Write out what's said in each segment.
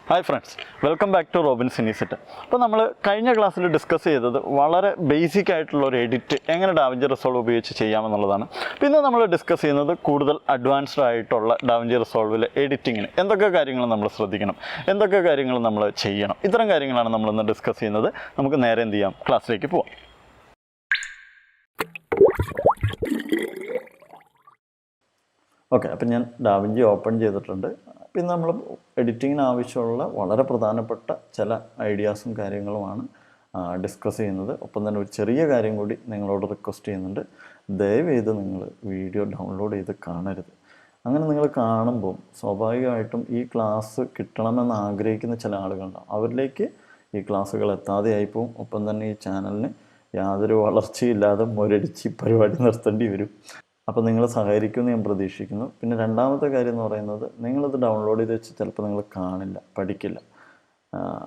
Hi friends, welcome back to robinscinecitta. അപ്പോൾ നമ്മൾ കഴിഞ്ഞ ക്ലാസ്സിൽ ഡിസ്കസ് ചെയ്തത് വളരെ ബേസിക് ആയിട്ടുള്ള ഒരു എഡിറ്റ് എങ്ങനെ ഡാവിഞ്ചി റിസോൾവ് ഉപയോഗിച്ച് ചെയ്യാമെന്നുള്ളതാണ്. പിന്നെ നമ്മൾ ഡിസ്കസ് ചെയ്യുന്നത് കൂടുതൽ അഡ്വാൻസ്ഡ് ആയിട്ടുള്ള ഡാവിഞ്ചി റിസോൾവിലെ എഡിറ്റിങ്ങിന് എന്തൊക്കെ കാര്യങ്ങൾ നമ്മൾ ശ്രദ്ധിക്കണം, എന്തൊക്കെ കാര്യങ്ങൾ നമ്മൾ ചെയ്യണം, ഇത്തരം കാര്യങ്ങളാണ് നമ്മളിന്ന് ഡിസ്കസ് ചെയ്യുന്നത്. നമുക്ക് നേരെ എന്ത് ചെയ്യാം, ക്ലാസ്സിലേക്ക് പോവാം. ഓക്കെ, അപ്പം ഞാൻ ഡാവിഞ്ചി ഓപ്പൺ ചെയ്തിട്ടുണ്ട്. പിന്നെ നമ്മൾ എഡിറ്റിങ്ങിന് ആവശ്യമുള്ള വളരെ പ്രധാനപ്പെട്ട ചില ഐഡിയാസും കാര്യങ്ങളുമാണ് ഡിസ്കസ് ചെയ്യുന്നത്. ഒപ്പം തന്നെ ഒരു ചെറിയ കാര്യം കൂടി നിങ്ങളോട് റിക്വസ്റ്റ് ചെയ്യുന്നുണ്ട്. ദയവേത് നിങ്ങൾ വീഡിയോ ഡൗൺലോഡ് ചെയ്ത് കാണരുത്. അങ്ങനെ നിങ്ങൾ കാണുമ്പോൾ സ്വാഭാവികമായിട്ടും ഈ ക്ലാസ് കിട്ടണമെന്ന് ആഗ്രഹിക്കുന്ന ചില ആളുകളുണ്ടാവും. അവരിലേക്ക് ഈ ക്ലാസ്സുകൾ എത്താതെയായി പോവും. ഒപ്പം തന്നെ ഈ ചാനലിന് യാതൊരു വളർച്ചയില്ലാതെ മുരടിച്ച് പരിപാടി നിർത്തേണ്ടി വരും. അപ്പോൾ നിങ്ങൾ സഹകരിക്കുമെന്ന് ഞാൻ പ്രതീക്ഷിക്കുന്നു. പിന്നെ രണ്ടാമത്തെ കാര്യം എന്ന് പറയുന്നത്, നിങ്ങളത് ഡൗൺലോഡ് ചെയ്ത് വെച്ച് ചിലപ്പോൾ നിങ്ങൾ കാണില്ല, പഠിക്കില്ല.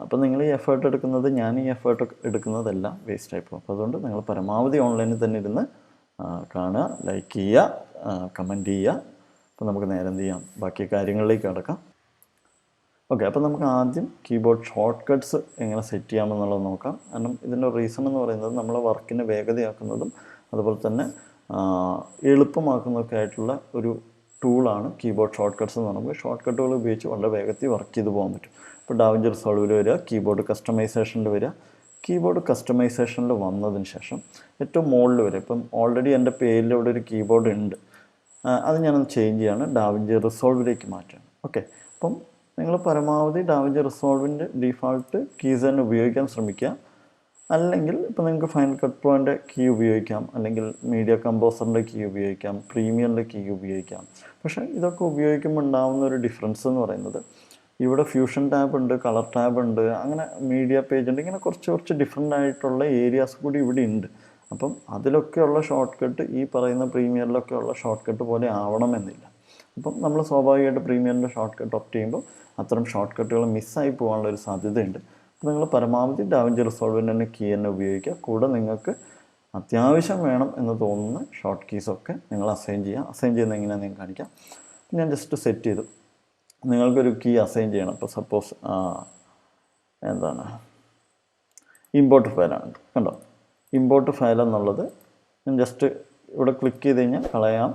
അപ്പോൾ നിങ്ങൾ ഈ എഫേർട്ട് എടുക്കുന്നത്, ഞാൻ ഈ എഫേർട്ട് എടുക്കുന്നതെല്ലാം വേസ്റ്റായി പോകും. അപ്പോൾ അതുകൊണ്ട് നിങ്ങൾ പരമാവധി ഓൺലൈനിൽ തന്നെ ഇരുന്ന് കാണുക, ലൈക്ക് ചെയ്യുക, കമൻറ്റ് ചെയ്യുക. അപ്പോൾ നമുക്ക് നേരെ എന്ത് ചെയ്യാം, ബാക്കി കാര്യങ്ങളിലേക്ക് കടക്കാം. ഓക്കെ, അപ്പോൾ നമുക്ക് ആദ്യം കീബോർഡ് ഷോർട്ട് കട്ട്സ് എങ്ങനെ സെറ്റ് ചെയ്യാമെന്നുള്ളത് നോക്കാം. കാരണം ഇതിൻ്റെ റീസൺ എന്ന് പറയുന്നത് നമ്മളെ വർക്കിനെ വേഗതയാക്കുന്നതും അതുപോലെ തന്നെ എളുപ്പമാക്കുന്നതൊക്കെ ആയിട്ടുള്ള ഒരു ടൂളാണ് കീബോർഡ് ഷോർട്ട് കട്ട്സ് എന്ന് പറയുമ്പോൾ. ഷോർട്ട് കട്ടുകൾ ഉപയോഗിച്ച് വളരെ വേഗത്തിൽ വർക്ക് ചെയ്ത് പോകാൻ പറ്റും. ഇപ്പോൾ ഡാവിഞ്ചി റിസോൾവിൽ വരിക, കീബോർഡ് കസ്റ്റമൈസേഷനിൽ വരിക. കീബോർഡ് കസ്റ്റമൈസേഷനിൽ വന്നതിന് ശേഷം ഏറ്റവും മുകളിൽ വരിക. ഇപ്പം ഓൾറെഡി എൻ്റെ പേരിൽ ഇവിടെ ഒരു കീബോർഡ് ഉണ്ട്, അത് ഞാനൊന്ന് ചേഞ്ച് ചെയ്യാണ്, ഡാവിഞ്ചി റിസോൾവിലേക്ക് മാറ്റാണ്. ഓക്കെ, അപ്പം നിങ്ങൾ പരമാവധി ഡാവിഞ്ചി റിസോൾവിൻ്റെ ഡീഫാൾട്ട് കീസ് തന്നെ ഉപയോഗിക്കാൻ ശ്രമിക്കുക. അല്ലെങ്കിൽ ഇപ്പോൾ നിങ്ങൾക്ക് ഫൈനൽ കട്ട് പ്രോൻ്റെ കീ ഉപയോഗിക്കാം, അല്ലെങ്കിൽ മീഡിയ കമ്പോസറിൻ്റെ കീ ഉപയോഗിക്കാം, പ്രീമിയറിൻ്റെ കീ ഉപയോഗിക്കാം. പക്ഷേ ഇതൊക്കെ ഉപയോഗിക്കുമ്പോൾ ഉണ്ടാകുന്ന ഒരു ഡിഫറൻസ് എന്ന് പറയുന്നത്, ഇവിടെ ഫ്യൂഷൻ ടാബ് ഉണ്ട്, കളർ ടാബ് ഉണ്ട്, അങ്ങനെ മീഡിയ പേജ് ഉണ്ട്, ഇങ്ങനെ കുറച്ച് ഡിഫറെൻ്റ് ആയിട്ടുള്ള ഏരിയാസ് കൂടി ഇവിടെ ഉണ്ട്. അപ്പം അതിലൊക്കെയുള്ള ഷോർട്ട് കട്ട് ഈ പറയുന്ന പ്രീമിയറിലൊക്കെയുള്ള ഷോർട്ട് കട്ട് പോലെ ആവണമെന്നില്ല. അപ്പം നമ്മൾ സ്വാഭാവികമായിട്ട് പ്രീമിയറിൻ്റെ ഷോർട്ട് കട്ട് ഓപ്റ്റ് ചെയ്യുമ്പോൾ അത്തരം ഷോർട്ട് കട്ടുകൾ മിസ്സായി പോകാനുള്ള ഒരു സാധ്യതയുണ്ട്. അപ്പോൾ നിങ്ങൾ പരമാവധി ഡാവിഞ്ചി റിസോൾവിൻ്റെ തന്നെ കീ തന്നെ ഉപയോഗിക്കുക. കൂടെ നിങ്ങൾക്ക് അത്യാവശ്യം വേണം എന്ന് തോന്നുന്ന ഷോർട്ട് കീസൊക്കെ നിങ്ങൾ അസൈൻ ചെയ്യുക. അസൈൻ ചെയ്യുന്നത് എങ്ങനെയാണെന്ന് ഞാൻ കാണിക്കാം. ഞാൻ ജസ്റ്റ് സെറ്റ് ചെയ്തു. നിങ്ങൾക്കൊരു കീ അസൈൻ ചെയ്യണം. ഇപ്പോൾ സപ്പോസ് ഇമ്പോർട്ട് ഫയലാണ്, കണ്ടോ, ഇമ്പോർട്ട് ഫയൽ എന്നുള്ളത് ഞാൻ ജസ്റ്റ് ഇവിടെ ക്ലിക്ക് ചെയ്ത് കഴിഞ്ഞാൽ കളയാം.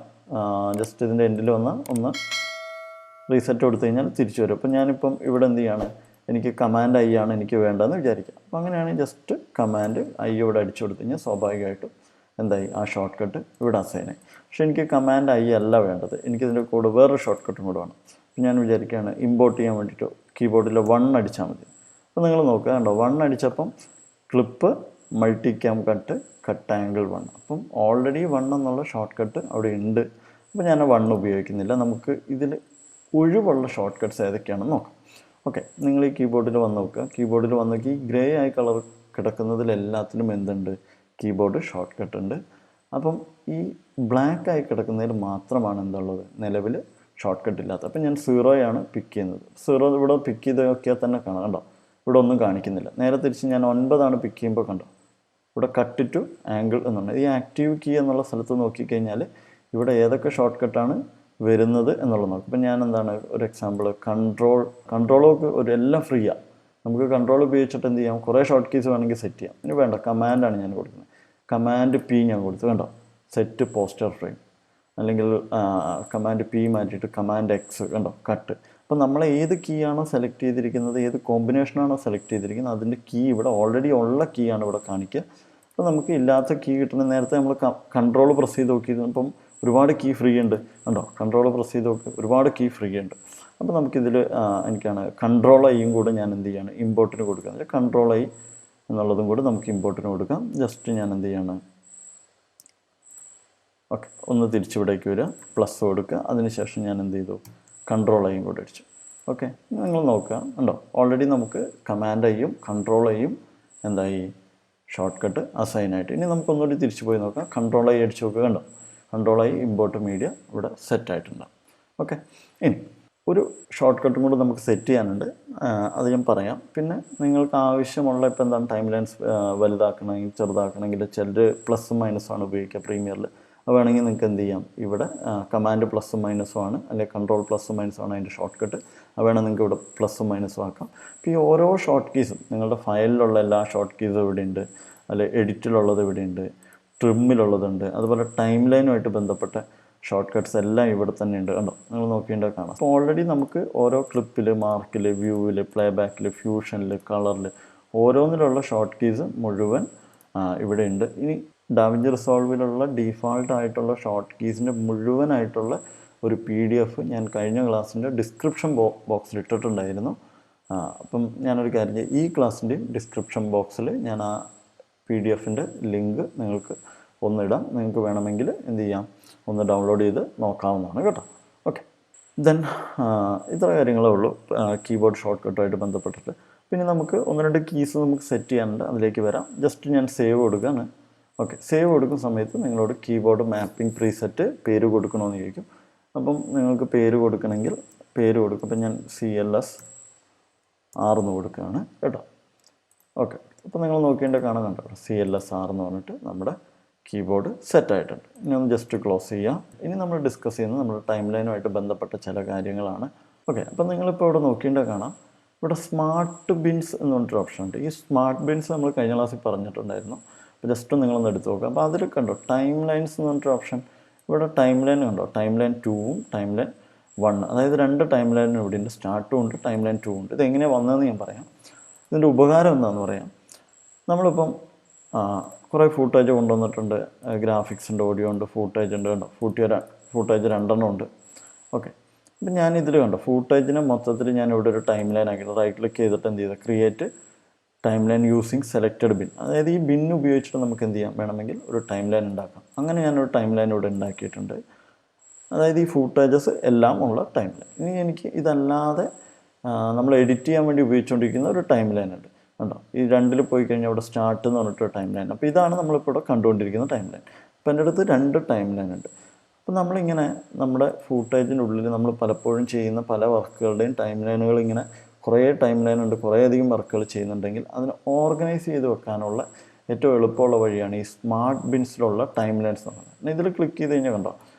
ജസ്റ്റ് ഇതിൻ്റെ എൻഡിൽ ഒന്ന് റീസെറ്റ് കൊടുത്തു കഴിഞ്ഞാൽ തിരിച്ചു വരും. അപ്പോൾ ഞാനിപ്പം ഇവിടെ എന്ത് ചെയ്യാണ്, എനിക്ക് കമാൻഡ് ഐ ആണ് എനിക്ക് വേണ്ടതെന്ന് വിചാരിക്കാം. അപ്പോൾ അങ്ങനെയാണെങ്കിൽ ജസ്റ്റ് കമാൻഡ് ഐ ഇവിടെ അടിച്ചു കൊടുത്തു കഴിഞ്ഞാൽ സ്വാഭാവികമായിട്ടും എന്തായി, ആ ഷോർട്ട് കട്ട് ഇവിടെ അസൈനായി. പക്ഷേ എനിക്ക് കമാൻഡ് ഐ അല്ല വേണ്ടത്, എനിക്കിതിൻ്റെ കൂടെ വേറൊരു ഷോർട്ട് കട്ടും കൂടെ വേണം. അപ്പോൾ ഞാൻ വിചാരിക്കുകയാണ് ഇമ്പോർട്ട് ചെയ്യാൻ വേണ്ടിയിട്ട് കീബോർഡിൽ 1 അടിച്ചാൽ മതി. അപ്പോൾ നിങ്ങൾ നോക്കുക, കണ്ടോ, 1 അടിച്ചപ്പം clip multi cam cut angle 1. അപ്പം ഓൾറെഡി 1 എന്നുള്ള ഷോർട്ട് കട്ട് അവിടെ ഉണ്ട്. അപ്പോൾ ഞാൻ 1 ഉപയോഗിക്കുന്നില്ല. നമുക്ക് ഇതിൽ ഒഴിവുള്ള ഷോർട്ട് കട്ട്സ് ഏതൊക്കെയാണെന്ന് നോക്കാം. ഓക്കെ, നിങ്ങൾ ഈ കീബോർഡിൽ വന്ന് നോക്കുക. കീബോർഡിൽ വന്ന് നോക്കി, ഗ്രേ ആയി കളർ കിടക്കുന്നതിലെല്ലാത്തിലും എന്തുണ്ട്, കീബോർഡ് ഷോർട്ട് കട്ട് ഉണ്ട്. അപ്പം ഈ ബ്ലാക്ക് ആയി കിടക്കുന്നതിൽ മാത്രമാണ് എന്തുള്ളത്, നിലവിൽ ഷോർട്ട് കട്ട് ഇല്ലാത്ത. അപ്പം ഞാൻ 0 പിക്ക് ചെയ്യുന്നത്. 0 ഇവിടെ പിക്ക് ചെയ്ത് നോക്കിയാൽ തന്നെ കാണാം, കണ്ടോ, ഇവിടെ ഒന്നും കാണിക്കുന്നില്ല. നേരെ തിരിച്ച് ഞാൻ 9 പിക്ക് ചെയ്യുമ്പോൾ കണ്ടോ, ഇവിടെ കട്ട് ടു ആംഗിൾ എന്നുണ്ട്. ഈ ആക്റ്റീവ് കീ എന്നുള്ള സ്ഥലത്ത് നോക്കിക്കഴിഞ്ഞാൽ ഇവിടെ ഏതൊക്കെ ഷോർട്ട് കട്ടാണ് വരുന്നത് എന്നുള്ളത് നോക്കും. ഇപ്പം ഞാൻ ഒരു എക്സാമ്പിൾ, കൺട്രോളൊക്കെ എല്ലാം ഫ്രീയാണ്. നമുക്ക് കൺട്രോൾ ഉപയോഗിച്ചിട്ട് എന്ത് ചെയ്യാം, കുറേ ഷോർട്ട് കീസ് വേണമെങ്കിൽ സെറ്റ് ചെയ്യാം. ഇനി വേണ്ട, കമാൻഡാണ് ഞാൻ കൊടുക്കുന്നത്. കമാൻഡ് പി ഞാൻ കൊടുത്തു, കണ്ടോ, സെറ്റ് പോസ്റ്റർ ഫ്രെയിം. അല്ലെങ്കിൽ കമാൻഡ് പി മാറ്റിയിട്ട് കമാൻഡ് എക്സ്, കണ്ടോ, കട്ട്. അപ്പോൾ നമ്മൾ ഏത് കീ ആണോ സെലക്ട് ചെയ്തിരിക്കുന്നത്, ഏത് കോമ്പിനേഷനാണോ സെലക്ട് ചെയ്തിരിക്കുന്നത്, അതിൻ്റെ കീ ഇവിടെ ഓൾറെഡി ഉള്ള കീ ആണ് ഇവിടെ കാണിക്കുക. അപ്പോൾ നമുക്ക് ഇല്ലാത്ത കീ കിട്ടുന്ന നേരത്തെ നമ്മൾ കൺട്രോൾ പ്രസ് ചെയ്ത് നോക്കിയിരുന്നു. അപ്പം ഒരുപാട് കീ ഫ്രീ ഉണ്ട്, കണ്ടോ, കൺട്രോൾ പ്രസ് ചെയ്ത് നോക്കി, ഒരുപാട് കീ ഫ്രീ ഉണ്ട്. അപ്പോൾ നമുക്കിതിൽ കൺട്രോൾ ഐയും കൂടെ ഞാൻ എന്ത് ചെയ്യാണ്, ഇമ്പോർട്ടിന് കൊടുക്കുക. അതിൽ കൺട്രോൾ ഐ എന്നുള്ളതും കൂടെ നമുക്ക് ഇമ്പോർട്ടിന് കൊടുക്കാം. ജസ്റ്റ് ഞാൻ എന്ത് ചെയ്യാണ്, ഓക്കെ, ഒന്ന് തിരിച്ചിവിടേക്ക് വരിക, പ്ലസ് കൊടുക്കുക. അതിനുശേഷം ഞാൻ എന്ത് ചെയ്തു, കൺട്രോൾ ഐയും കൂടെ അടിച്ചു. ഓക്കെ, നിങ്ങൾ നോക്കുക, കണ്ടോ, ഓൾറെഡി നമുക്ക് കമാൻഡ് ഐയും കൺട്രോൾ ഐയും എന്തായി, ഷോർട്ട് കട്ട് അസൈനായിട്ട്. ഇനി നമുക്കൊന്നുകൂടി തിരിച്ചു പോയി നോക്കാം. കൺട്രോൾ ഐ അടിച്ച് നോക്കുക, കണ്ടോ, കൺട്രോൾ ഐ ഇമ്പോർട്ട് മീഡിയ ഇവിടെ സെറ്റായിട്ടുണ്ടാകും. ഓക്കെ, ഇനി ഒരു ഷോർട്ട് കട്ടും കൂടെ നമുക്ക് സെറ്റ് ചെയ്യാനുണ്ട്, അത് ഞാൻ പറയാം. പിന്നെ നിങ്ങൾക്ക് ആവശ്യമുള്ള ഇപ്പോൾ ടൈം ലൈൻസ് വലുതാക്കണമെങ്കിൽ ചെറുതാക്കണമെങ്കിൽ ചിലർ പ്ലസ്സും മൈനസുമാണ് ഉപയോഗിക്കുക പ്രീമിയറിൽ. അത് വേണമെങ്കിൽ നിങ്ങൾക്ക് എന്ത് ചെയ്യാം, ഇവിടെ കമാൻഡ് പ്ലസ്സും മൈനസും ആണ്, അല്ലെങ്കിൽ കൺട്രോൾ പ്ലസ്സും മൈനസും ആണ് അതിൻ്റെ ഷോർട്ട് കട്ട്. അത് വേണം നിങ്ങൾക്ക് ഇവിടെ പ്ലസ്സും മൈനസും ആക്കാം. അപ്പോൾ ഈ ഓരോ ഷോർട്ട് കീസും നിങ്ങളുടെ ഫയലിലുള്ള എല്ലാ ഷോർട്ട് കീസും ഇവിടെയുണ്ട്, അല്ലെ എഡിറ്റിലുള്ളത് ഇവിടെയുണ്ട്, ട്രിമ്മിലുള്ളതുണ്ട്, അതുപോലെ ടൈം ലൈനുമായിട്ട് ബന്ധപ്പെട്ട ഷോർട്ട് കട്ട്സ് എല്ലാം ഇവിടെ തന്നെ ഉണ്ട്. കണ്ടോ, നിങ്ങൾ നോക്കിയിട്ട് കാണാം. അപ്പോൾ ഓൾറെഡി നമുക്ക് ഓരോ ക്ലിപ്പിൽ, മാർക്കിൽ, വ്യൂവിൽ, പ്ലേ ബാക്കിൽ, ഫ്യൂഷനിൽ, കളറിൽ ഓരോന്നിലുള്ള ഷോർട്ട് കീസ് മുഴുവൻ ഇവിടെ ഉണ്ട്. ഇനി ഡാവിഞ്ചി റിസോൾവിലുള്ള ഡീഫാൾട്ട് ആയിട്ടുള്ള ഷോർട്ട് കീസിൻ്റെ മുഴുവനായിട്ടുള്ള ഒരു PDF ഞാൻ കഴിഞ്ഞ ക്ലാസ്സിൻ്റെ ഡിസ്ക്രിപ്ഷൻ ബോക്സിൽ ഇട്ടിട്ടുണ്ടായിരുന്നു. അപ്പം ഞാനൊരു കാര്യം ചെയ്യാം, ഈ ക്ലാസ്സിൻ്റെയും ഡിസ്ക്രിപ്ഷൻ ബോക്സിൽ ഞാൻ ആ PDF-ൻ്റെ ലിങ്ക് നിങ്ങൾക്ക് ഒന്നിടാം. നിങ്ങൾക്ക് വേണമെങ്കിൽ എന്ത് ചെയ്യാം, ഒന്ന് ഡൗൺലോഡ് ചെയ്ത് നോക്കാവുന്നതാണ് കേട്ടോ. ഓക്കെ, ദെൻ ഇത്ര കാര്യങ്ങളേ ഉള്ളൂ കീബോർഡ് ഷോർട്ട് കട്ടുമായിട്ട് ബന്ധപ്പെട്ടിട്ട്. പിന്നെ നമുക്ക് 1-2 കീസ് നമുക്ക് സെറ്റ് ചെയ്യാനുണ്ട്, അതിലേക്ക് വരാം. ജസ്റ്റ് ഞാൻ സേവ് കൊടുക്കുകയാണ്. ഓക്കെ, സേവ് കൊടുക്കുന്ന സമയത്ത് നിങ്ങളോട് കീബോർഡ് മാപ്പിംഗ് പ്രീസെറ്റ് പേര് കൊടുക്കണമെന്ന് ചോദിക്കും. അപ്പം നിങ്ങൾക്ക് പേര് കൊടുക്കണമെങ്കിൽ പേര് കൊടുക്കും. അപ്പം ഞാൻ CLS 6 എന്ന് കൊടുക്കുകയാണ് കേട്ടോ. ഓക്കെ, അപ്പോൾ നിങ്ങൾ നോക്കിയിട്ട് കാണാൻ കണ്ടോ, CLS 6 എന്ന് പറഞ്ഞിട്ട് നമ്മുടെ കീബോർഡ് സെറ്റായിട്ടുണ്ട്. ഇനി ഒന്ന് ജസ്റ്റ് ക്ലോസ് ചെയ്യാം. ഇനി നമ്മൾ ഡിസ്കസ് ചെയ്യുന്നത് നമ്മുടെ ടൈം ലൈനുമായിട്ട് ബന്ധപ്പെട്ട ചില കാര്യങ്ങളാണ്. ഓക്കെ, അപ്പോൾ നിങ്ങളിപ്പോൾ ഇവിടെ നോക്കിയിട്ട് കാണാം, ഇവിടെ സ്മാർട്ട് ബിൻസ് എന്ന് പറഞ്ഞിട്ടൊരു ഓപ്ഷൻ ഉണ്ട്. ഈ സ്മാർട്ട് ബിൻസ് നമ്മൾ കഴിഞ്ഞ ക്ലാസ്സിൽ പറഞ്ഞിട്ടുണ്ടായിരുന്നു. അപ്പോൾ ജസ്റ്റ് നിങ്ങളൊന്ന് എടുത്ത് നോക്കുക. അപ്പോൾ അതിൽ കണ്ടോ ടൈം ലൈൻസ് എന്ന് പറഞ്ഞിട്ടൊരു ഓപ്ഷൻ. ഇവിടെ ടൈം ലൈൻ കണ്ടോ, ടൈം ലൈൻ 2ഉം ടൈം ലൈൻ 1, അതായത് 2 ടൈം ലൈനും ഇവിടെ ഉണ്ട്. സ്റ്റാർട്ടും ഉണ്ട്, ടൈം ലൈൻ 2 ഉണ്ട്. ഇതെങ്ങനെയാണ് വന്നതെന്ന് ഞാൻ പറയാം. ഇതിൻ്റെ ഉപകാരം എന്താണെന്ന് പറയാം. നമ്മളിപ്പം കുറേ ഫൂട്ടേജ് കൊണ്ടുവന്നിട്ടുണ്ട്. ഗ്രാഫിക്സിൻ്റെ ഓഡിയോ ഉണ്ട്, ഫൂട്ടേജ് ഉണ്ട്. കണ്ടോ, ഫൂട്ടേജ് 2 ഉണ്ട്. ഓക്കെ, അപ്പം ഞാനിതിൽ കണ്ടോ ഫൂട്ടേജിനെ മൊത്തത്തിൽ ഞാൻ ഇവിടെ ഒരു ടൈം ലൈൻ ആക്കിയിട്ട് റൈറ്റ് ക്ലിക്ക് ചെയ്തിട്ട് എന്ത് ചെയ്താൽ create time line using selected bin, അതായത് ഈ ബിൻ ഉപയോഗിച്ചിട്ട് നമുക്ക് എന്ത് ചെയ്യാം, വേണമെങ്കിൽ ഒരു ടൈം ലൈൻ ഉണ്ടാക്കാം. അങ്ങനെ ഞാനൊരു ടൈം ലൈൻ ഇവിടെ ഉണ്ടാക്കിയിട്ടുണ്ട്. അതായത് ഈ ഫൂട്ടേജസ് എല്ലാം ഉള്ള ടൈം ലൈൻ. ഇനി എനിക്ക് ഇതല്ലാതെ നമ്മൾ എഡിറ്റ് ചെയ്യാൻ വേണ്ടി ഉപയോഗിച്ചുകൊണ്ടിരിക്കുന്ന ഒരു ടൈം ലൈൻ ഉണ്ട്. കണ്ടോ, ഈ 2-ൽ പോയി കഴിഞ്ഞാൽ അവിടെ സ്റ്റാർട്ട് എന്ന് പറഞ്ഞിട്ടൊരു ടൈം ലൈൻ. അപ്പോൾ ഇതാണ് നമ്മളിപ്പോൾ ഇവിടെ കണ്ടുകൊണ്ടിരിക്കുന്ന ടൈം ലൈൻ. അപ്പോൾ എൻ്റെ അടുത്ത് 2 ടൈം ലൈൻ ഉണ്ട്. അപ്പോൾ നമ്മളിങ്ങനെ നമ്മുടെ ഫൂട്ടേജിനുള്ളിൽ നമ്മൾ പലപ്പോഴും ചെയ്യുന്ന പല വർക്കുകളുടെയും ടൈം ലൈനുകൾ ഇങ്ങനെ കുറേ ടൈം ലൈൻ ഉണ്ട്, കുറേയധികം വർക്കുകൾ ചെയ്യുന്നുണ്ടെങ്കിൽ അതിനെ ഓർഗനൈസ് ചെയ്ത് വെക്കാനുള്ള ഏറ്റവും എളുപ്പമുള്ള വഴിയാണ് ഈ സ്മാർട്ട് ബിൻസിലുള്ള ടൈം ലൈൻസ് എന്ന് പറയുന്നത്. ഇതിൽ ക്ലിക്ക് ചെയ്ത് കഴിഞ്ഞാൽ കണ്ടോ,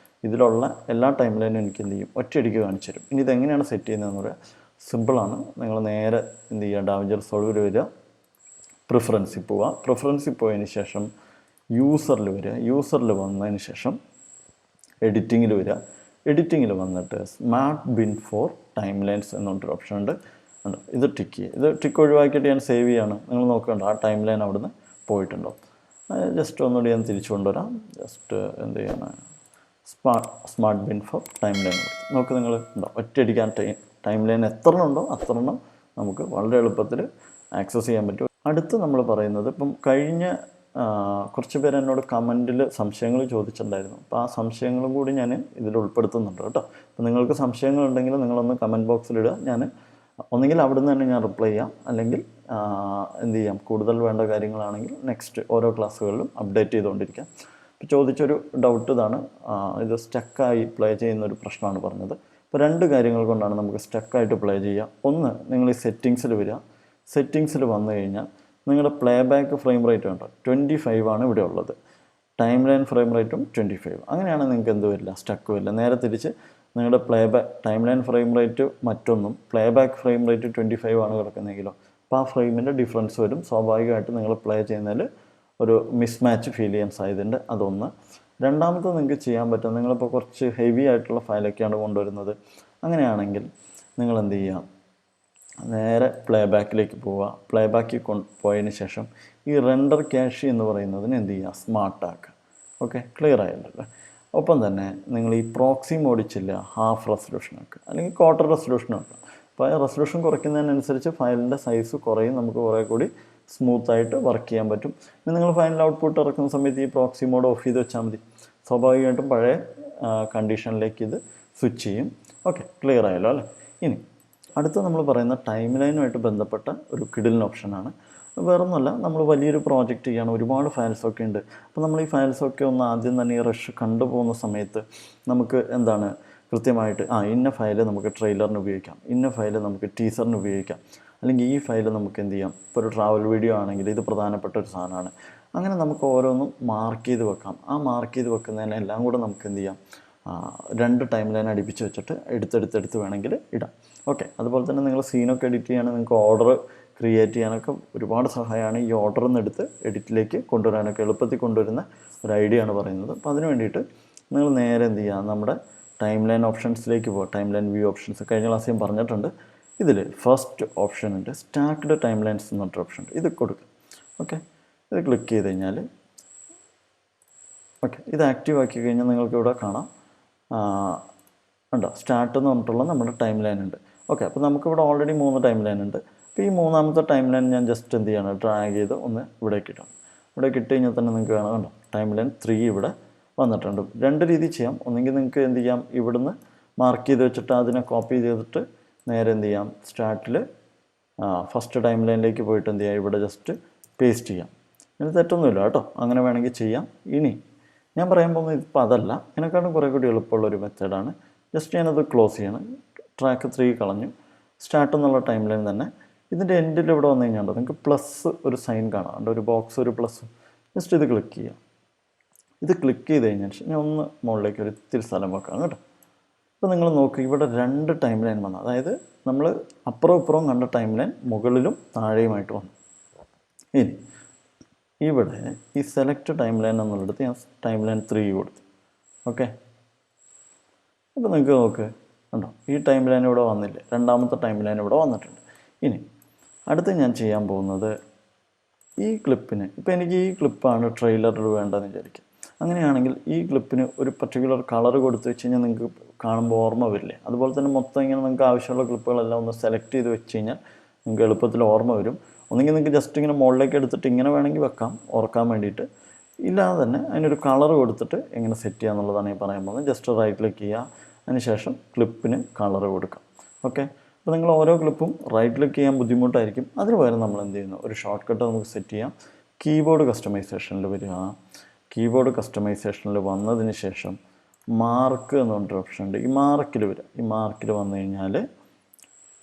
ഇതിലുള്ള എല്ലാ ടൈം ലൈനും എനിക്ക് എന്ത് ചെയ്യും, ഒറ്റയടിക്ക് കാണിച്ചു തരും. ഇനി ഇതെങ്ങനെയാണ് സെറ്റ് ചെയ്യുന്നതെന്ന് പറയാം. സിമ്പിളാണ്. നിങ്ങൾ നേരെ എന്ത് ചെയ്യുക, ഡാവിഞ്ചി റിസോൾവിൽ വരിക, പ്രിഫറൻസിൽ പോവുക. പ്രിഫറൻസിൽ പോയതിന് ശേഷം യൂസറിൽ വരിക. യൂസറിൽ വന്നതിന് ശേഷം എഡിറ്റിങ്ങിൽ വരിക. എഡിറ്റിങ്ങിൽ വന്നിട്ട് smart bin for timelines എന്നൊരു ഓപ്ഷൻ ഉണ്ട്. ഇത് ടിക്ക് ചെയ്യുക. ഇത് ടിക്ക് ഒഴിവാക്കിയിട്ട് ഞാൻ സേവ് ചെയ്യാണ്. നിങ്ങൾ നോക്കണ്ട, ആ ടൈം ലൈൻ അവിടുന്ന് പോയിട്ടുണ്ടോ. ജസ്റ്റ് ഒന്നുകൂടി ഞാൻ തിരിച്ചു കൊണ്ടുവരാം. ജസ്റ്റ് എന്ത് ചെയ്യണം, smart bin for timeline നോക്ക്. നിങ്ങൾ ഉണ്ടോ, ഒറ്റയടിക്കാൻ ടൈം ലൈൻ എത്ര ഉണ്ടോ അത്രണ്ണം നമുക്ക് വളരെ എളുപ്പത്തിൽ ആക്സസ് ചെയ്യാൻ പറ്റും. അടുത്ത് നമ്മൾ പറയുന്നത്, ഇപ്പം കഴിഞ്ഞ കുറച്ച് പേര് എന്നോട് കമൻറ്റിൽ സംശയങ്ങൾ ചോദിച്ചിട്ടുണ്ടായിരുന്നു. അപ്പോൾ ആ സംശയങ്ങളും കൂടി ഞാൻ ഇതിൽ ഉൾപ്പെടുത്തുന്നുണ്ട് കേട്ടോ. അപ്പോൾ നിങ്ങൾക്ക് സംശയങ്ങളുണ്ടെങ്കിൽ നിങ്ങളൊന്ന് കമൻറ്റ് ബോക്സിലിടുക. ഞാൻ ഒന്നുകിൽ അവിടെ നിന്ന് തന്നെ ഞാൻ റിപ്ലൈ ചെയ്യാം, അല്ലെങ്കിൽ എന്ത് ചെയ്യാം, കൂടുതൽ വേണ്ട കാര്യങ്ങളാണെങ്കിൽ നെക്സ്റ്റ് ഓരോ ക്ലാസ്സുകളിലും അപ്ഡേറ്റ് ചെയ്തുകൊണ്ടിരിക്കാം. ഇപ്പോൾ ചോദിച്ചൊരു ഡൗട്ട് ഇതാണ്, ഇത് സ്റ്റക്കായി പ്ലേ ചെയ്യുന്നൊരു പ്രശ്നമാണ് പറഞ്ഞത്. ഇപ്പോൾ 2 കാര്യങ്ങൾ കൊണ്ടാണ് നമുക്ക് സ്റ്റക്കായിട്ട് പ്ലേ ചെയ്യുക. ഒന്ന്, നിങ്ങൾ ഈ സെറ്റിങ്സിൽ വരിക. സെറ്റിങ്സിൽ വന്നു കഴിഞ്ഞാൽ നിങ്ങളുടെ പ്ലേ ബാക്ക് ഫ്രെയിം റേറ്റ് കണ്ടോ 25 ആണ് ഇവിടെ ഉള്ളത്. ടൈം ലൈൻ ഫ്രെയിം റേറ്റും 25. അങ്ങനെയാണെങ്കിൽ നിങ്ങൾക്ക് എന്ത് വരില്ല, സ്റ്റക്ക് വരില്ല. നേരെ തിരിച്ച് നിങ്ങളുടെ ടൈം ലൈൻ ഫ്രെയിം റേറ്റ് മറ്റൊന്നും, പ്ലേ ബാക്ക് ഫ്രെയിം റേറ്റ് 25 ആണ് കിടക്കുന്നതെങ്കിലോ, അപ്പോൾ ആ ഫ്രെയിമിൻ്റെ ഡിഫറൻസ് വരും. സ്വാഭാവികമായിട്ട് നിങ്ങൾ പ്ലേ ചെയ്യുന്നതിൽ ഒരു മിസ്മാച്ച് ഫീൽ ചെയ്യാൻ സാധ്യതയുണ്ട്. അതൊന്ന്. രണ്ടാമത്തെ നിങ്ങൾക്ക് ചെയ്യാൻ പറ്റും, നിങ്ങളിപ്പോൾ കുറച്ച് ഹെവി ആയിട്ടുള്ള ഫയലൊക്കെയാണ് കൊണ്ടുവരുന്നത്. അങ്ങനെയാണെങ്കിൽ നിങ്ങൾ എന്ത് ചെയ്യുക, നേരെ പ്ലേ ബാക്കിലേക്ക് പോവുക. പ്ലേ ബാക്കിൽ പോയതിന് ശേഷം ഈ റെൻഡർ ക്യാഷ് എന്ന് പറയുന്നതിന് എന്ത് ചെയ്യുക, സ്മാർട്ടാക്കുക. ഓക്കെ, ക്ലിയർ ആയല്ലോ. ഒപ്പം തന്നെ നിങ്ങൾ ഈ പ്രോക്സി മോഡിച്ചില്ല, ഹാഫ് റെസൊല്യൂഷൻ ആക്കുക, അല്ലെങ്കിൽ ക്വാർട്ടർ റെസൊല്യൂഷൻ ആക്കുക. അപ്പോൾ റെസൊല്യൂഷൻ കുറയ്ക്കുന്നതിനനുസരിച്ച് ഫയലിൻ്റെ സൈസ് കുറയും, നമുക്ക് കുറേ കൂടി സ്മൂത്തായിട്ട് വർക്ക് ചെയ്യാൻ പറ്റും. ഇനി നിങ്ങൾ ഫൈനൽ ഔട്ട്പുട്ട് ഇറക്കുന്ന സമയത്ത് ഈ പ്രോക്സി മോഡ് ഓഫ് ചെയ്ത് വെച്ചാൽ മതി. സ്വാഭാവികമായിട്ടും പഴയ കണ്ടീഷനിലേക്ക് ഇത് സ്വിച്ച് ചെയ്യും. ഓക്കെ, ക്ലിയർ ആയല്ലോ അല്ലേ. ഇനി അടുത്ത നമ്മൾ പറയുന്ന ടൈം ലൈനുമായിട്ട് ബന്ധപ്പെട്ട ഒരു കിഡിലിൻ ഓപ്ഷനാണ്. വേറൊന്നുമല്ല, നമ്മൾ വലിയൊരു പ്രോജക്റ്റ് ചെയ്യണം, ഒരുപാട് ഫയൽസൊക്കെ ഉണ്ട്. അപ്പോൾ നമ്മൾ ഈ ഫയൽസൊക്കെ ഒന്ന് ആദ്യം തന്നെ ഈ റഷ് കണ്ടുപോകുന്ന സമയത്ത് നമുക്ക് എന്താണ് കൃത്യമായിട്ട് ഇന്ന ഫയൽ നമുക്ക് ട്രെയിലറിന് ഉപയോഗിക്കാം, ഇന്ന ഫയൽ നമുക്ക് ടീസറിന് ഉപയോഗിക്കാം, അല്ലെങ്കിൽ ഈ ഫയൽ നമുക്ക് എന്ത് ചെയ്യാം, ഇപ്പോൾ ഒരു ട്രാവൽ വീഡിയോ ആണെങ്കിൽ ഇത് പ്രധാനപ്പെട്ട ഒരു സാധനമാണ്. അങ്ങനെ നമുക്ക് ഓരോന്നും മാർക്ക് ചെയ്ത് വെക്കാം. ആ മാർക്ക് ചെയ്ത് വെക്കുന്നതിനെല്ലാം കൂടെ നമുക്ക് എന്ത് ചെയ്യാം, 2 ടൈം ലൈൻ അടുപ്പിച്ച് വെച്ചിട്ട് എടുത്തെടുത്ത് വേണമെങ്കിൽ ഇടാം. ഓക്കെ, അതുപോലെ തന്നെ നിങ്ങൾ സീനൊക്കെ എഡിറ്റ് ചെയ്യുകയാണെങ്കിൽ നിങ്ങൾക്ക് ഓർഡർ ക്രിയേറ്റ് ചെയ്യാനൊക്കെ ഒരുപാട് സഹായമാണ്. ഈ ഓർഡറിൽ നിന്ന് എടുത്ത് എഡിറ്റിലേക്ക് കൊണ്ടുവരാനൊക്കെ എളുപ്പത്തിൽ കൊണ്ടുവരുന്ന ഒരു ഐഡിയ ആണ് പറയുന്നത്. അപ്പോൾ അതിന് വേണ്ടിയിട്ട് നിങ്ങൾ നേരെ എന്ത് ചെയ്യുക, നമ്മുടെ ടൈം ലൈൻ ഓപ്ഷൻസിലേക്ക് പോകുക. ടൈം ലൈൻ വ്യൂ ഓപ്ഷൻസ് കഴിഞ്ഞ ക്ലാസ് ഞാൻ പറഞ്ഞിട്ടുണ്ട്. ഇതിൽ ഫസ്റ്റ് ഓപ്ഷൻ ഉണ്ട്, സ്റ്റാക്ക്ഡ് ടൈം ലൈൻസ് എന്ന് പറഞ്ഞൊരു ഓപ്ഷൻ ഉണ്ട്. ഇത് കൊടുക്കുക. ഓക്കെ, ഇത് ക്ലിക്ക് ചെയ്ത് കഴിഞ്ഞാൽ ഓക്കെ, ഇത് ആക്റ്റീവ് ആക്കി കഴിഞ്ഞാൽ നിങ്ങൾക്ക് ഇവിടെ കാണാം ഉണ്ടോ, സ്റ്റാർട്ട് എന്ന് പറഞ്ഞിട്ടുള്ള നമ്മുടെ ടൈം ലൈൻ ഉണ്ട്. ഓക്കെ, അപ്പോൾ നമുക്കിവിടെ ഓൾറെഡി 3 ടൈം ലൈൻ ഉണ്ട്. അപ്പോൾ ഈ 3ാമത്തെ ടൈം ലൈൻ ഞാൻ ജസ്റ്റ് എന്ത് ചെയ്യണം, ഡ്രാഗ് ചെയ്ത് ഒന്ന് ഇവിടേക്ക് ഇടാം. ഇവിടെ കിട്ടി കഴിഞ്ഞാൽ തന്നെ നിങ്ങൾക്ക് കാണാം കണ്ടോ, ടൈം ലൈൻ 3 ഇവിടെ വന്നിട്ടുണ്ട്. 2 രീതി ചെയ്യാം. ഒന്നെങ്കിൽ നിങ്ങൾക്ക് എന്ത് ചെയ്യാം, ഇവിടുന്ന് മാർക്ക് ചെയ്ത് വെച്ചിട്ട് അതിനെ കോപ്പി ചെയ്തിട്ട് നേരെ എന്ത് ചെയ്യാം, സ്റ്റാർട്ടിൽ ഫസ്റ്റ് ടൈം ലൈനിലേക്ക് പോയിട്ട് എന്ത് ചെയ്യാം, ഇവിടെ ജസ്റ്റ് പേസ്റ്റ് ചെയ്യാം. ഇതിന് തെറ്റൊന്നുമില്ല കേട്ടോ, അങ്ങനെ വേണമെങ്കിൽ ചെയ്യാം. ഇനി ഞാൻ പറയാൻ പോകുന്നത് ഇപ്പോൾ അതല്ല, ഇതിനെക്കാളും കുറേ കൂടി എളുപ്പമുള്ളൊരു മെത്തേഡാണ്. ജസ്റ്റ് ഞാനത് ക്ലോസ് ചെയ്യണം. ട്രാക്ക് 3 കളഞ്ഞു. സ്റ്റാർട്ട് എന്നുള്ള ടൈം ലൈൻ തന്നെ ഇതിൻ്റെ എൻഡിൽ ഇവിടെ വന്നു കഴിഞ്ഞാൽ നിങ്ങൾക്ക് പ്ലസ് ഒരു സൈൻ കാണാം, ഒരു ബോക്സ്, ഒരു പ്ലസ്. ജസ്റ്റ് ഇത് ക്ലിക്ക് ചെയ്യാം. ഇത് ക്ലിക്ക് ചെയ്ത് കഴിഞ്ഞാൽ ഞാൻ ഒന്ന് മുകളിലേക്ക് ഒരു ഇത്തിരി സ്ഥലം വെക്കാം കേട്ടോ. ഇപ്പോൾ നിങ്ങൾ നോക്കുക, ഇവിടെ 2 ടൈം ലൈൻ വന്നു. അതായത് നമ്മൾ അപ്പുറവും ഇപ്പുറവും കണ്ട ടൈം ലൈൻ മുകളിലും താഴെയുമായിട്ട് വന്നു. ഇനി ഇവിടെ ഈ സെലക്ട് ടൈം ലൈൻ എന്നുള്ളിടത്ത് ഞാൻ ടൈം ലൈൻ 3 കൊടുത്തു. ഓക്കെ, അപ്പോൾ നിങ്ങൾക്ക് നോക്ക് കണ്ടോ, ഈ ടൈം ലൈൻ ഇവിടെ വന്നില്ലേ, 2ാമത്തെ ടൈം ലൈൻ ഇവിടെ വന്നിട്ടുണ്ട്. ഇനി അടുത്ത് ഞാൻ ചെയ്യാൻ പോകുന്നത് ഈ ക്ലിപ്പിന്, ഇപ്പോൾ എനിക്ക് ഈ ക്ലിപ്പാണ് ട്രെയിലറിൽ വേണ്ടതെന്ന് വിചാരിക്കുക. അങ്ങനെയാണെങ്കിൽ ഈ ക്ലിപ്പിന് ഒരു പർട്ടിക്കുലർ കളർ കൊടുത്ത് വെച്ച് കഴിഞ്ഞാൽ നിങ്ങൾക്ക് കാണുമ്പോൾ ഓർമ്മ വരില്ലേ. അതുപോലെ തന്നെ മൊത്തം ഇങ്ങനെ നിങ്ങൾക്ക് ആവശ്യമുള്ള ക്ലിപ്പുകളെല്ലാം ഒന്ന് സെലക്ട് ചെയ്ത് വെച്ച് കഴിഞ്ഞാൽ നിങ്ങൾക്ക് എളുപ്പത്തിൽ ഓർമ്മ വരും. ഒന്നെങ്കിൽ നിങ്ങൾക്ക് ജസ്റ്റ് ഇങ്ങനെ മുകളിലേക്ക് എടുത്തിട്ട് ഇങ്ങനെ വേണമെങ്കിൽ വെക്കാം ഓർക്കാൻ വേണ്ടിയിട്ട്. ഇല്ലാതെ തന്നെ അതിനൊരു കളർ കൊടുത്തിട്ട് എങ്ങനെ സെറ്റ് ചെയ്യുക എന്നുള്ളതാണ് ഈ പറയാൻ പോകുന്നത്. ജസ്റ്റ് റൈറ്റ് ക്ലിക്ക് ചെയ്യുക, അതിനുശേഷം ക്ലിപ്പിന് കളർ കൊടുക്കാം. ഓക്കെ, അപ്പോൾ നിങ്ങൾ ഓരോ ക്ലിപ്പും റൈറ്റ് ക്ലിക്ക് ചെയ്യാൻ ബുദ്ധിമുട്ടായിരിക്കും. അതിന് പകരം നമ്മൾ എന്ത് ചെയ്യുന്നു, ഒരു ഷോർട്ട് കട്ട് നമുക്ക് സെറ്റ് ചെയ്യാം. കീബോർഡ് കസ്റ്റമൈസേഷനിൽ വരിക. കീബോർഡ് കസ്റ്റമൈസേഷനിൽ വന്നതിന് ശേഷം മാർക്ക് എന്ന് പറഞ്ഞൊരു ഓപ്ഷൻ ഉണ്ട്. ഈ മാർക്കിൽ വരിക. ഈ മാർക്കിൽ വന്നു കഴിഞ്ഞാൽ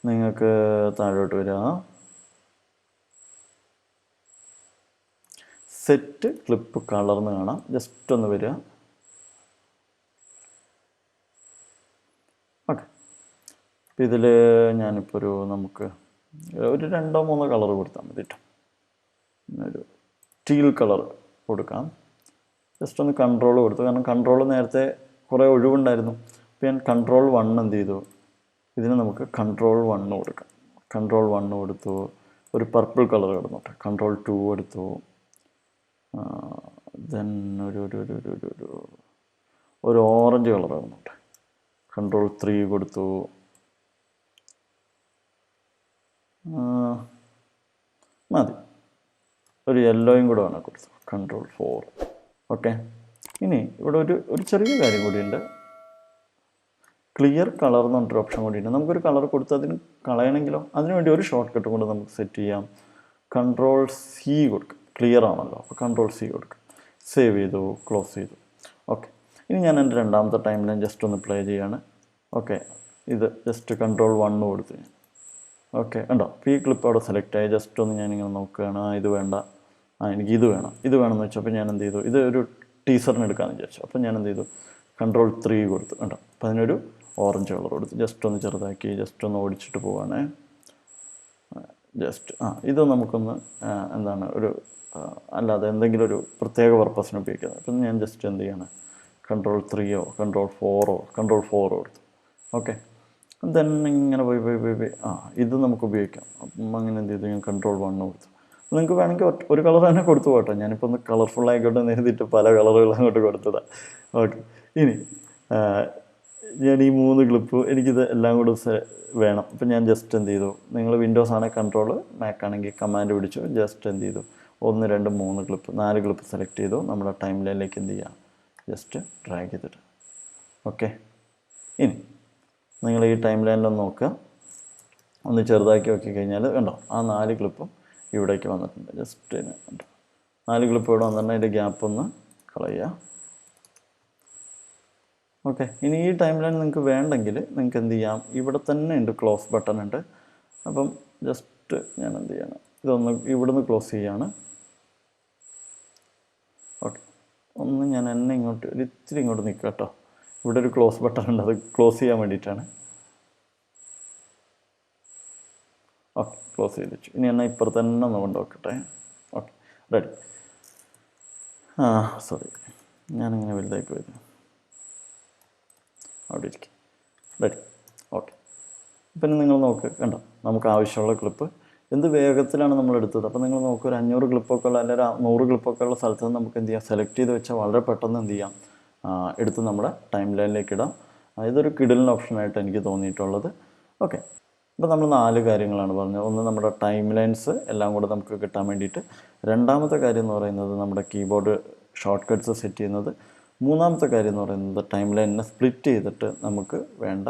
നിങ്ങൾക്ക് താഴോട്ട് വരിക, സെറ്റ് ക്ലിപ്പ് കളർന്ന് കാണാം. ജസ്റ്റ് ഒന്ന് വരിക. ഓക്കെ, അപ്പോൾ ഇതിൽ ഞാനിപ്പോൾ നമുക്ക് ഒരു 2-3 കളർ കൊടുത്താൽ മതി കേട്ടോ. ഒരു ടീൽ കളർ കൊടുക്കാം. ജസ്റ്റ് ഒന്ന് കൺട്രോൾ കൊടുത്തു, കാരണം കൺട്രോൾ നേരത്തെ കുറേ ഒഴിവുണ്ടായിരുന്നു. അപ്പോൾ ഞാൻ കൺട്രോൾ 1 എന്ത് ചെയ്തു, ഇതിന് നമുക്ക് കൺട്രോൾ 1 കൊടുക്കാം. കൺട്രോൾ 1 കൊടുത്തു. ഒരു പർപ്പിൾ കളർ കിടന്നോട്ടെ. കൺട്രോൾ 2 എടുത്തു. ദെൻ ഒരു ഓറഞ്ച് കളർ കിടന്നോട്ടെ. കൺട്രോൾ 3 കൊടുത്തു. മതി. ഒരു യെല്ലോയും കൂടെ വേണം കൊടുത്തു. കൺട്രോൾ 4. ഓക്കെ, ഇനി ഇവിടെ ഒരു ചെറിയ കാര്യം കൂടിയുണ്ട്. ക്ലിയർ കളർ എന്ന് പറഞ്ഞൊരു ഓപ്ഷൻ കൂടിയുണ്ട്. നമുക്കൊരു കളർ കൊടുത്ത് അതിന് കളയണമെങ്കിലോ അതിനുവേണ്ടി ഒരു ഷോർട്ട് കട്ട് കൊണ്ട് നമുക്ക് സെറ്റ് ചെയ്യാം. കൺട്രോൾ C കൊടുക്കുക. ക്ലിയർ ആണല്ലോ, അപ്പോൾ കൺട്രോൾ C കൊടുക്കുക. സേവ് ചെയ്തു, ക്ലോസ് ചെയ്തു. ഓക്കെ, ഇനി ഞാൻ എൻ്റെ 2ാമത്തെ ടൈം ലൈൻ ജസ്റ്റ് ഒന്ന് പ്ലേ ചെയ്യാണ്. ഓക്കെ, ഇത് ജസ്റ്റ് കൺട്രോൾ 1 കൊടുത്തു. ഓക്കെ, ഉണ്ടോ, ഈ ക്ലിപ്പ് അവിടെ സെലക്ട് ആയി. ജസ്റ്റ് ഒന്ന് ഞാനിങ്ങനെ നോക്കുകയാണ്. ഇത് വേണ്ട, എനിക്ക് ഇത് വേണം, ഇത് വേണമെന്ന് വെച്ചപ്പോൾ ഞാൻ എന്ത് ചെയ്തു, ഇത് ഒരു ടീസറിന് എടുക്കാമെന്ന് വിചാരിച്ചു. അപ്പോൾ ഞാൻ എന്ത് ചെയ്തു, കൺട്രോൾ 3 കൊടുത്തു. ഉണ്ടോ, അപ്പോൾ അതിനൊരു ഓറഞ്ച് കളർ കൊടുത്തു. ജസ്റ്റ് ഒന്ന് ചെറുതാക്കി ജസ്റ്റ് ഒന്ന് ഓടിച്ചിട്ട് പോവാണ്. ജസ്റ്റ് ഇത് നമുക്കൊന്ന് എന്താണ് ഒരു അല്ലാതെ എന്തെങ്കിലും ഒരു പ്രത്യേക പർപ്പസിന് ഉപയോഗിക്കുന്നത്. അപ്പം ഞാൻ ജസ്റ്റ് എന്ത് ചെയ്യാണ്, കൺട്രോൾ 3 കൺട്രോൾ 4 കൊടുത്തു. ഓക്കെ, ദെൻ ഇങ്ങനെ പോയി ഇത് നമുക്ക് ഉപയോഗിക്കാം. അപ്പം അങ്ങനെ എന്ത് ചെയ്തു, ഞാൻ കൺട്രോൾ 1 കൊടുത്തു. നിങ്ങൾക്ക് വേണമെങ്കിൽ ഒരു കളർ തന്നെ കൊടുത്തു പോട്ടെ. ഞാനിപ്പോൾ ഒന്ന് കളർഫുൾ ആയിക്കോട്ടെ എന്ന് എഴുതിയിട്ട് പല കളറുകൾ അങ്ങോട്ട് കൊടുത്തതാണ്. ഓക്കെ, ഇനി ഞാൻ ഈ 3 ക്ലിപ്പ് എനിക്കിത് എല്ലാം കൂടെ വേണം. അപ്പം ഞാൻ ജസ്റ്റ് എന്ത് ചെയ്തു, നിങ്ങൾ വിൻഡോസ് ആണെങ്കിൽ കൺട്രോൾ, മാക് ആണെങ്കിൽ കമാൻഡ് പിടിച്ചു. ജസ്റ്റ് എന്ത് ചെയ്തു, 1 2 3 ക്ലിപ്പ് 4 ക്ലിപ്പ് സെലക്ട് ചെയ്തു. നമ്മുടെ ടൈം ലൈനിലേക്ക് എന്ത് ചെയ്യാം, ജസ്റ്റ് ഡ്രാഗ് ചെയ്തിട്ട്. ഓക്കെ, ഇനി നിങ്ങൾ ഈ ടൈം ലൈനിലൊന്ന് നോക്കുക. ഒന്ന് ചെറുതാക്കി നോക്കി കഴിഞ്ഞാൽ കണ്ടോ, ആ 4 ക്ലിപ്പും ഇവിടേക്ക് വന്നിട്ടുണ്ട്. ജസ്റ്റ് 4 ക്ലിപ്പ് ഇവിടെ വന്നിട്ടുണ്ട്. അതിൻ്റെ ഗ്യാപ്പ് ഒന്ന് കളയുക. ഓക്കെ, ഇനി ഈ ടൈം ലൈൻ നിങ്ങൾക്ക് വേണ്ടെങ്കിൽ നിങ്ങൾക്ക് എന്ത് ചെയ്യാം, ഇവിടെ തന്നെ ഉണ്ട് ക്ലോസ് ബട്ടൺ ഉണ്ട്. അപ്പം ജസ്റ്റ് ഞാൻ എന്ത് ചെയ്യണം, ഇതൊന്ന് ഇവിടുന്ന് ക്ലോസ് ചെയ്യാണ്. ഓക്കെ, ഒന്ന് ഞാൻ എന്നെ ഇങ്ങോട്ട് ഒരു ഇത്തിരി ഇങ്ങോട്ട് നിൽക്കുക കേട്ടോ. ഇവിടെ ഒരു ക്ലോസ് ബട്ടൺ ഉണ്ട്, അത് ക്ലോസ് ചെയ്യാൻ വേണ്ടിയിട്ടാണ്. ഓക്കെ, ക്ലോസ് ചെയ്ത് വെച്ചു. ഇനി എന്നാൽ ഇപ്പുറത്ത് തന്നെ ഒന്ന് കൊണ്ട് നോക്കട്ടെ. Okay, ready. സോറി, ഞാനിങ്ങനെ വലുതായി പോയത്. അവിടെ ഇരിക്കും. റെഡി. ഓക്കെ, പിന്നെ നിങ്ങൾ നോക്ക്, കണ്ടോ, നമുക്ക് ആവശ്യമുള്ള ക്ലിപ്പ് എന്ത് വേഗത്തിലാണ് നമ്മൾ എടുത്തത്. അപ്പോൾ നിങ്ങൾ നോക്കുക, ഒരു 500 ക്ലിപ്പൊക്കെ ഉള്ള അല്ലെങ്കിൽ 100 ക്ലിപ്പൊക്കെ ഉള്ള സ്ഥലത്ത് നിന്ന് നമുക്ക് എന്ത് ചെയ്യാം, സെലക്ട് ചെയ്ത് വെച്ചാൽ വളരെ പെട്ടെന്ന് എന്ത് ചെയ്യാം, എടുത്ത് നമ്മുടെ ടൈം ലൈനിലേക്ക് ഇടാം. ഇതൊരു കിടിലൻ ഓപ്ഷനായിട്ട് എനിക്ക് തോന്നിയിട്ടുള്ളത്. ഓക്കെ, അപ്പോൾ നമ്മൾ 4 കാര്യങ്ങളാണ് പറഞ്ഞത്. ഒന്ന്, നമ്മുടെ ടൈം ലൈൻസ് എല്ലാം കൂടെ നമുക്ക് കിട്ടാൻ വേണ്ടിയിട്ട്. രണ്ടാമത്തെ കാര്യം എന്ന് പറയുന്നത് നമ്മുടെ കീബോർഡ് ഷോർട്ട് കട്ട്സ് സെറ്റ് ചെയ്യുന്നത്. മൂന്നാമത്തെ കാര്യം എന്ന് പറയുന്നത് ടൈം ലൈനിനെ സ്പ്ലിറ്റ് ചെയ്തിട്ട് നമുക്ക് വേണ്ട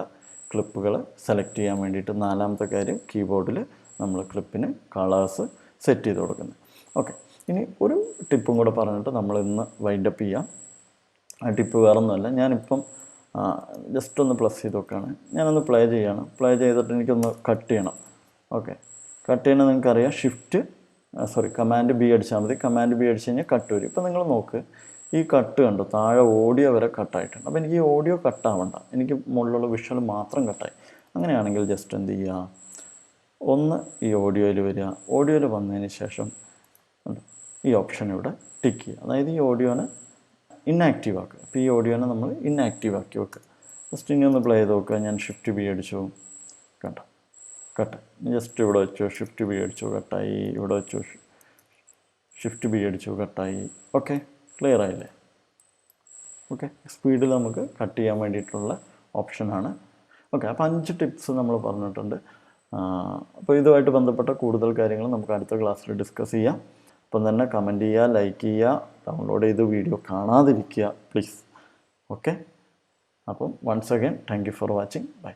ക്ലിപ്പുകൾ സെലക്ട് ചെയ്യാൻ വേണ്ടിയിട്ട്. നാലാമത്തെ കാര്യം കീബോർഡിൽ നമ്മൾ ക്ലിപ്പിന് കളേഴ്സ് സെറ്റ് ചെയ്ത് കൊടുക്കുന്നത്. ഓക്കെ, ഇനി ഒരു ടിപ്പും കൂടെ പറഞ്ഞിട്ട് നമ്മൾ ഇന്ന് വൈൻഡപ്പ് ചെയ്യാം. ആ ടിപ്പ് വേറൊന്നുമല്ല, ഞാനിപ്പം ജസ്റ്റ് ഒന്ന് പ്ലസ് ചെയ്ത് നോക്കുകയാണ്. ഞാനൊന്ന് പ്ലേ ചെയ്യണം. പ്ലേ ചെയ്തിട്ട് എനിക്കൊന്ന് കട്ട് ചെയ്യണം. ഓക്കെ, കട്ട് ചെയ്യണം. നിങ്ങൾക്കറിയാം, കമാൻഡ് ബി അടിച്ചാൽ മതി. കമാൻഡ് ബി അടിച്ച് കഴിഞ്ഞാൽ കട്ട് വരും. ഇപ്പം നിങ്ങൾ നോക്ക്, ഈ കട്ട് കണ്ടു, താഴെ ഓഡിയോ വരെ കട്ടായിട്ടുണ്ട്. അപ്പോൾ എനിക്ക് ഈ ഓഡിയോ കട്ടാവണ്ട, എനിക്ക് മുകളിലുള്ള വിഷ്വൽ മാത്രം കട്ടായി. അങ്ങനെയാണെങ്കിൽ ജസ്റ്റ് എന്ത് ചെയ്യുക, ഒന്ന് ഈ ഓഡിയോയിൽ വരിക. ഓഡിയോയിൽ വന്നതിന് ശേഷം ഈ ഓപ്ഷൻ ഇവിടെ ടിക്ക് ചെയ്യുക. അതായത് ഈ ഓഡിയോനെ ഇന്നാക്റ്റീവ് ആക്കുക. അപ്പോൾ ഈ ഓഡിയോനെ നമ്മൾ ഇന്നാക്റ്റീവ് ആക്കി വെക്കുക. ജസ്റ്റ് ഇനി ഒന്ന് പ്ലേ ചെയ്ത് നോക്കുക. ഞാൻ ഷിഫ്റ്റ് ബി അടിച്ചു, കണ്ടോ, കട്ട്. ജസ്റ്റ് ഇവിടെ വെച്ചു, ഷിഫ്റ്റ് ബി അടിച്ചു, കട്ടായി. ഇവിടെ വെച്ചു, ഷിഫ്റ്റ് ബി അടിച്ചു, കട്ടായി. ഓക്കെ, ക്ലിയർ ആയില്ലേ? ഓക്കെ, സ്പീഡിൽ നമുക്ക് കട്ട് ചെയ്യാൻ വേണ്ടിയിട്ടുള്ള ഓപ്ഷനാണ്. ഓക്കെ, അപ്പോൾ 5 ടിപ്സ് നമ്മൾ പറഞ്ഞിട്ടുണ്ട്. അപ്പോൾ ഇതുമായിട്ട് ബന്ധപ്പെട്ട കൂടുതൽ കാര്യങ്ങൾ നമുക്ക് അടുത്ത ക്ലാസ്സിൽ ഡിസ്കസ് ചെയ്യാം. അപ്പം തന്നെ കമൻറ്റ് ചെയ്യുക, ലൈക്ക് ചെയ്യുക, ഡൗൺലോഡ് ചെയ്ത് വീഡിയോ കാണാതിരിക്കുക പ്ലീസ്. ഓക്കെ, അപ്പം once again thank you for watching. By.